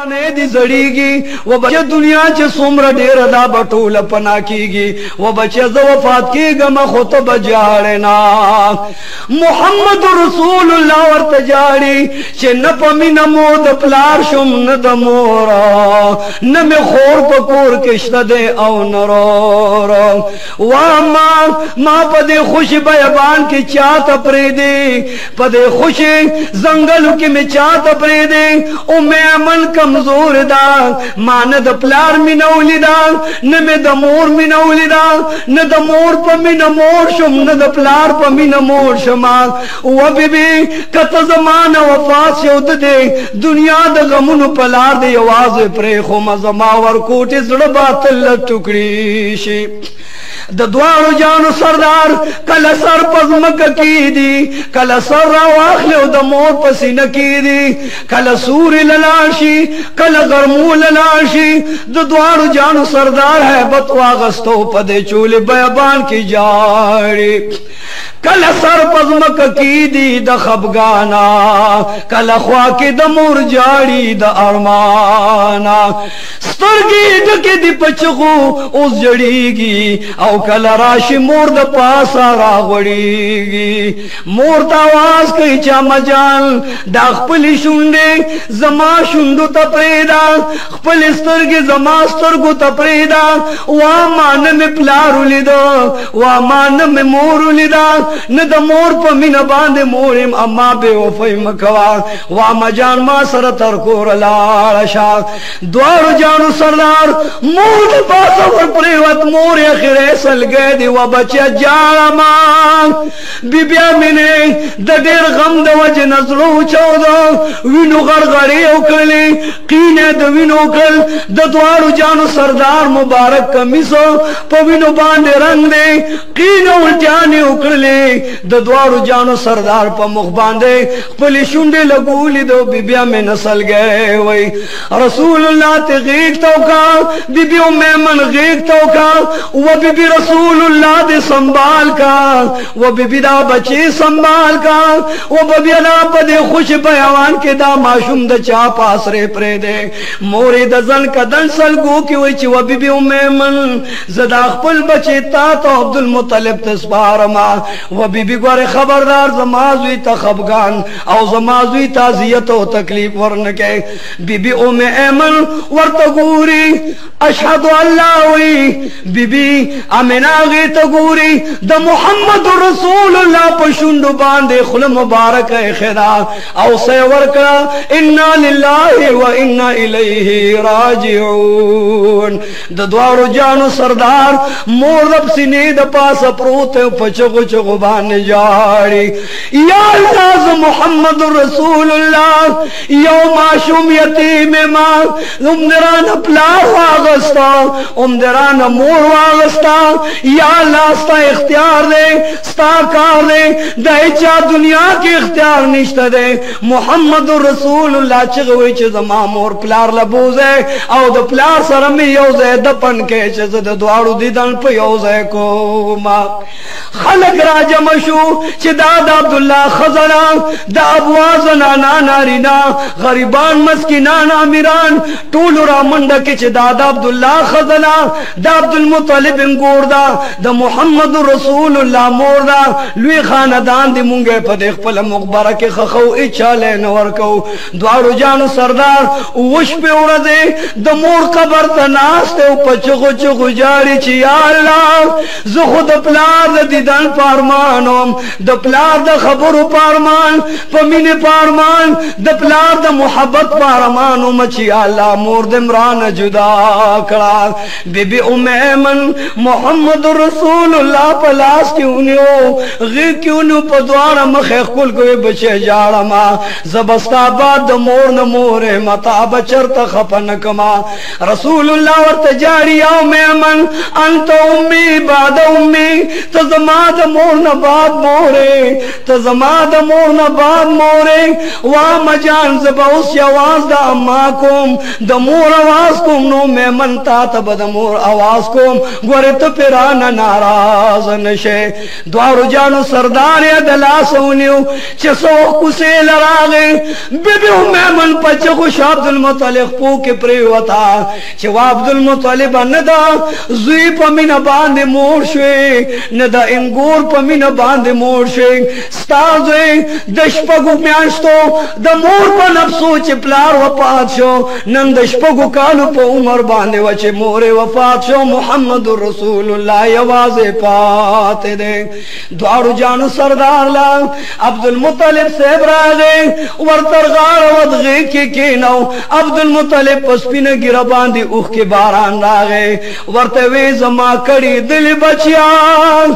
جوانه دی زړیږي و بچه دنیا چې څومره ډېره دا به ټوله پنا کیږي و بچه زه وفات کېږم خو ته به جاړې نه محمد رسول الله ورته جاړي چې نه په مینه مو د پلار شم نه د مور نه مې خور په کور کې شته دی او نه ورور ما په دې خوشي بیابان کې چاته پرېږدي په دې خوشي ځنګلو کې مې چاته پرېږدي او مې امن کمزور ده ما نه د پلار مینه ولیده نه مې د مور مینه ولیده نه د مور په مینه مور شم نه د پلار په مینه مور شم و بیبي که ته زما نه وفات شو د دې دنیا د غمونو په لار دې یوازې پرېښومه زما ورکوټې زړه به تل ټوکړي شي د دواړو جانو سردار کله سر په ځمکه کېږدي کله سر راواخلي او د مور په سینه کېږدي کله سوري له لاړ شي کله غرمو له لاړ شي د دواړو جانو سردار هیبت واغستو په دې چولې بیابان کې جاړي کله سر په ځمکه کېږدي د خفګانا کله خوا کې د مور جاړي د ارمانا سترګې ډکې دي په چغو اوس جړېږي او کله راشي مور د پاسه راغړېږي مور ته آواز کوي چې اما جان دا خپلې شونډې زما شونډو ته پرېږده خپلې سترګې زما سترګو ته پرېږده وا ما نه مې پلار ولیده وا ما نه مې مور ولیده نه د مور په مینه باندې مور یم اما بې وفۍ مه کوه وا اما جان ما سره تر کوره لاړه شه دواړو جانو سردار مور د پاسه ور پرېوت مور یې خیرې سلګی دی و بچه جاړما بیا مینې د ډېر غم د وجې نه زړه وچاوده وینو غرغړې وکړلې قینې د وینو کړل د دواړو جانو سردار مبارک کمیسو په وینو باندې رنګ دی قینې الټیانې وکړلې د دواړو جانو سردار په مخ باندې خپلې شونډې لګولې دو بیا مې نه سلګی وی رسول الله ته غېږ ته وکړه بی ام ایمن غېږ ته وکړه و بی رسول اللہ دے سنبھال کا و بی دا بچے سنبھال کا و بی دا پدے خوش بیوان کے دا معشوم دا چا پاس رے پرے دے موری دا زن کا دن سلگو کی ویچی و بی ام ایمن زدا خپل بچے تا تو عبدالمطلب تسپارما و بی گوارے خبردار زمازوی تا خبگان او زمازوی تا زیت و تکلیف ورنکے بی ام ایمن ورتگوری اشہدو اللہ وی بی امنا غی تگوری دا محمد رسول اللہ پشندو باندے خل مبارک خدا او سیور کرا انا للہ و انا الیہ راجعون دا دوارو جانو سردار مور رب سینے دا پاس پروتے پچگو چگو بانے جاڑی یا اللہ محمد رسول اللہ یو معشوم یتیم ماں امدران اپلار واغستا امدران مور واغستا یا اللہ ستا اختیار دے ستا کار دے دائچا دنیا کی اختیار نشتا دے محمد رسول اللہ چگوی چیز مامور پلار لبوزے او دا پلار سرمی یوزے دپن کے چیز دا دوارو دیدن پہ یوزے کو ما خلق راجہ مشو چی دادا عبداللہ خزرہ دا ابواز نانا نارینا غریبان مسکنان امیران طول را منڈا چی دادا عبداللہ خزرہ دا عبدالمطلب انگور دا محمد رسول اللہ مور دا لوی خاندان دی مونگے پا دیکھ پل مغبرک خخو اچالے نورکو دوارو جانو سردار وش پہ اردے دا مور قبر تناستے پا چگو چگو جاری چی یا اللہ زخو دا پلار دا دیدن پارمانم دا پلار دا خبرو پارمان پا مین پارمان دا پلار دا محبت پارمانم چی یا اللہ مور دمران جدا کرا بی بی ام ایمن محمد رسول اللہ پلاس کیونیو غیر کیونیو پا دوارا مخیخ کل کوئی بچے جاڑا ما زبستا بعد مور نمور متا بچر تخپنکما رسول اللہ ورت جاری ام ایمن انت امی بعد امی تزماد مور نباد مورے تزماد مور نباد مورے وام جان زباوس یواز دا اماکم دا مور آواز کم نو میمن تا تب دا مور آواز کم گوارے تا پیرانا ناراض نشه دوارو جانو سردار دلاسونیو چسو کسی لراغی بی بی امیمن پچه خوش عبدالمطلب پو کے پریوتا چه و عبدالمطلب ندا زوی پا من باند مور شوی ندا انگور پا من باند مور شوی ستازوی دشپگو میاشتو دا مور پا نفسو چه پلار وفات شو نن دشپگو کالو پا عمر باندے وچه مور وفات شو محمد رسول اللہ یواز پات دے دوارو جانو سردار لا عبدالمطلب سے براغے ورطرغار ودغی کی کینو عبدالمطلب پسپین گرا باندی اوخ کے باران راغے ورطوی زما کڑی دل بچیان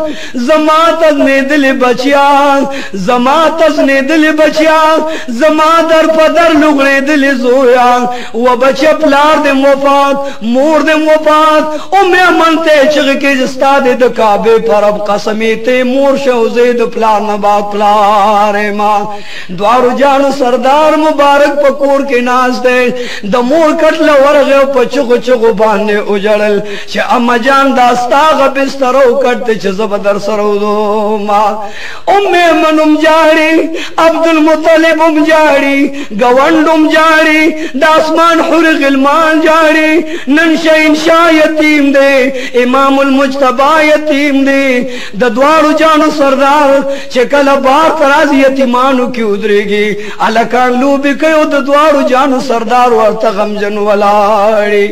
زما تزنی دل بچیان زما تزنی دل بچیان زما در پدر لگنے دل زویان و بچے پلار دے وفات مور دے وفات او میں منتے چغ کے جستا دے دکابے پر اب قسمی تے مور شوزے د پلار نبات پلار ماں دوارو جانو سردار مبارک پکور کے ناز دے دمور کٹل ورغے پچغو چغو باندے اجڑل چھ اما جان داستاغ بسترو کٹتے چھ زبدر سرو دو ماں منم جاڑی عبدالمطلب جاڑی گونڈم جاڑی داسمان حر غلمان جاڑی ننشا انشا یتیم دے امام المجتبہ یتیم دے دوارو جانو سردار چکل بار تراز یتیمانو کی ادرے گی علکان لوبی کئیو دوارو جانو سردار ورطا غمجن ولاڑی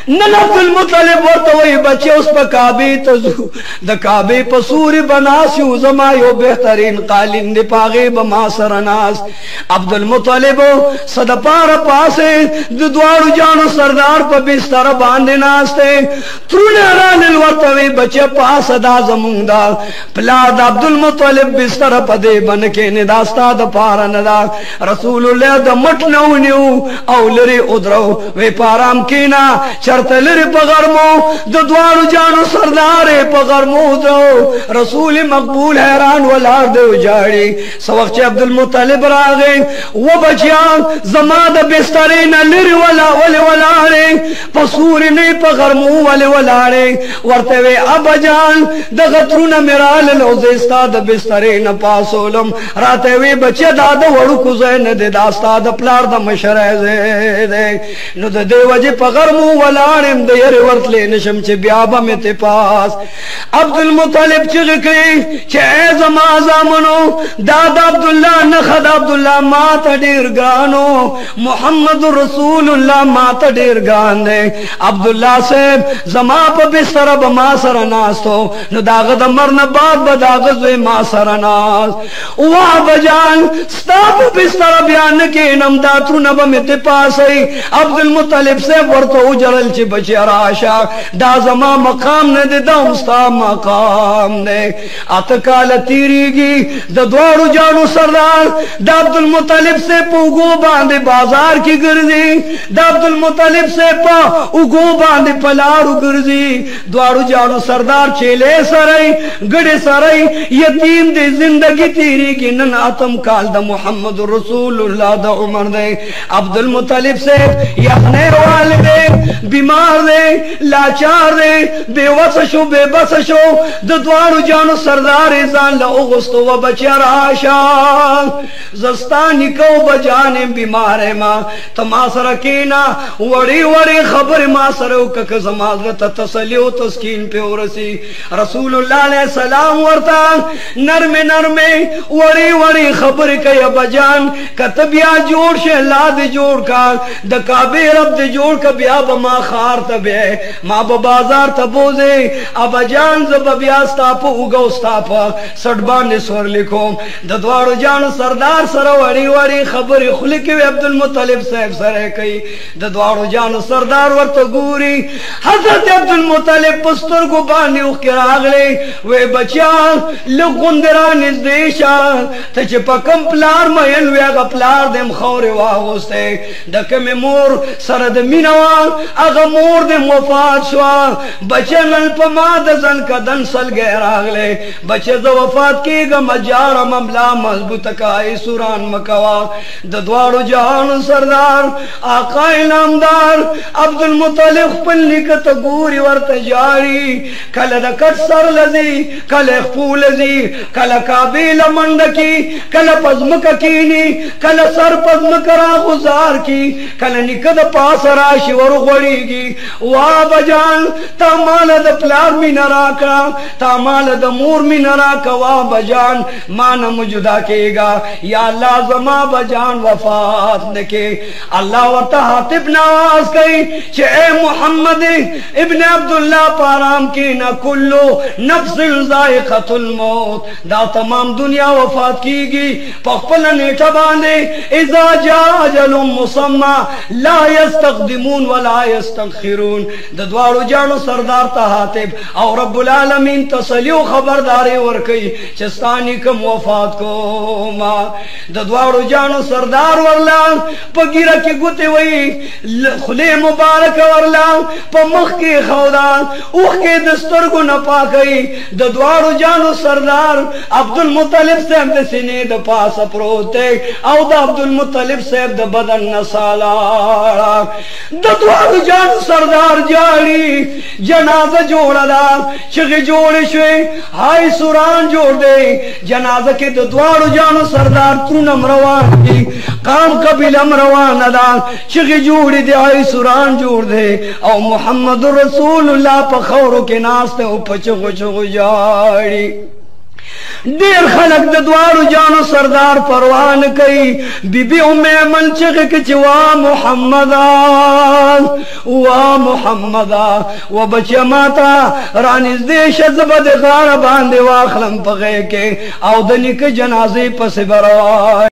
نن عبدالمطلب ورطوئی بچے اس پا کعبی تزو دا کعبی پا سوری بناسیو زمایو بہترین قالین دی پاغی بما سرناس عبدالمطلب صد پار پاسے دوارو جانو سردار پا بستر باندے ناستے ترونے رانل ورطوئی بچے پاس دا زمون دا پلاد عبدالمطلب بستر پا دے بنکے نداستا دا پارا ندا رسول اللہ دا مٹنونیو او لری ادرو وی پارام کینا چرتلر پغرمو دوارو جانو سردار پغرمو دو رسول مقبول حیران والار دو جاڑی سوقت چه عبدالمطلب راغے و بچیان زمان بسترین لر والارے پسوری نی پغرمو والارے ورطوے ابا جان دغترون مرال لوزیستا بسترین پاسولم راتوے بچے دادا وڑو کزین دے داستا دا پلار دا مشرے دے نو دے وجہ پغرمو والارم دیر ورطلے نشم چے بیابا میں تے پاس عبدالمطلب چغ کئی چے اے زمازہ منو دادا عبداللہ نخد عبداللہ ماتا دیر گانو محمد رسول اللہ ماتا دیر گان دے عبداللہ سے زما پا بستر بما سرناس تو نو داغد مرن بعد بداغد وی ما سرناس وہاں بجان ستا پا بستر بیان کے نمداترو نبا میں تے پاس ہے عبدالمطلب سے ورطو جرل چی بچی راشا دا زما مقام نے دے دا مستا مقام نے اتکال تیری گی دا دوارو جانو سردار دا عبدالمطلب سے پا اگو باندے بازار کی گرزی دا عبدالمطلب سے پا اگو باندے پلارو گرزی دوارو جانو سردار چیلے سرائی گڑے سرائی یتیم دے زندگی تیری گی نن آتم کال دا محمد رسول اللہ دا عمر دے عبدالمطلب سے یخنے والدے بیمار دے لاچار دے بے وس شو بے بس شو دوارو جانو سردار زان لأغسطو و بچہ راشا زستانی کو بجانے بیمار ماں تماس رکینا وڑی وڑی خبر ماں سرو کک زمازلت تسلیو تسکین پہ ورسی رسول اللہ علیہ السلام ورطا نرم نرم وڑی وڑی خبر کیا بجان کتبیا جوڑ شہلا دے جوڑ کا دکابے رب دے جوڑ کا بیا بما خار تبے ما بازار تبوزے ابا جان زب بیاستا پا اگوستا پا سڑبان نسور لکھو ددوارو جان سردار سر وڑی وڑی خبر خلقوی عبدالمطلب صاحب سرے کئی ددوارو جان سردار ورط گوری حضرت عبدالمطلب پستر کو بانی اخیر آگلے وے بچیان لگندران از دیشان تچ پا کم پلار مہن وے اگا پلار دیم خور واغستے دکم مور سرد مینوان اگا دغه مور د وفات شو بچنل په ما د ځن کدن سلګی راغلی بچه ز وفات کېږم جاړه مملا مضبوطه کای سوران مکوا د دواړو جهانو سردار آقا انعامدار عبدالمطلب خپل نیکه ته ګوري ورته ژاړي کله د کټ سر لځي کله خپو لځي کله کعبې له منډه کي کله په ځمکه کښېني کله سر په ځمکه راغوځار کي کله نیکه د پاسه راشي ورغوړېږي وا بجان تا ماله د پلار مینه راکړه تا ماله د مور مینه راکړه وا بجان ما نه مو جدا کېږه یا الله زما بجان وفات نه کې الله ورته حاطب نه آواز کوي چې اے محمد ابن عبدالله په آرام کښېنه کلو نفس ذائقة الموت دا تمام دنیا وفات کیږي په خپله نیټه باندې اذا جاء اجل مسمى لا يستقدمون ولا يستأخرون د دواړو جانو سردار ته حاطب او رب العالمین تسلی او خبرداری ورکوي چې ستا نیکه وفات کوما د دواړو جانو سردار ورلا په ګیره کې ګوتې وهي خولې مبارکه ورلا په مخ کې خودان اوښکې د سترګو نه پاکوي د دواړو جانو سردار عبدالمطلب صاحب د سینې د پاسه پروت دی او د عبدالمطلب صاحب د بدن نه سالاړه د دواړو جانو سردار جاړي جنازه جوړه ده چغې جوړې شوې هاي سوران جوړ دی جنازه کې د دواړو جانو سردار ترونم روان دي قام قبیلم روانه ده چغې جوړې دي هاي سوران جوړ دی او محمد رسول الله په خاورو کې ناست دی او په چغو چغو جاړي ډیر خلق د دواړو جانو سردار پروان کوي بیبي ام ایمن چغې کې چې وا محمدا وا محمدا و بچه ماته رانږدې شه زه به د غاړه باندې واخلم په غېږ کې او د نیکه جنازې پسې به روان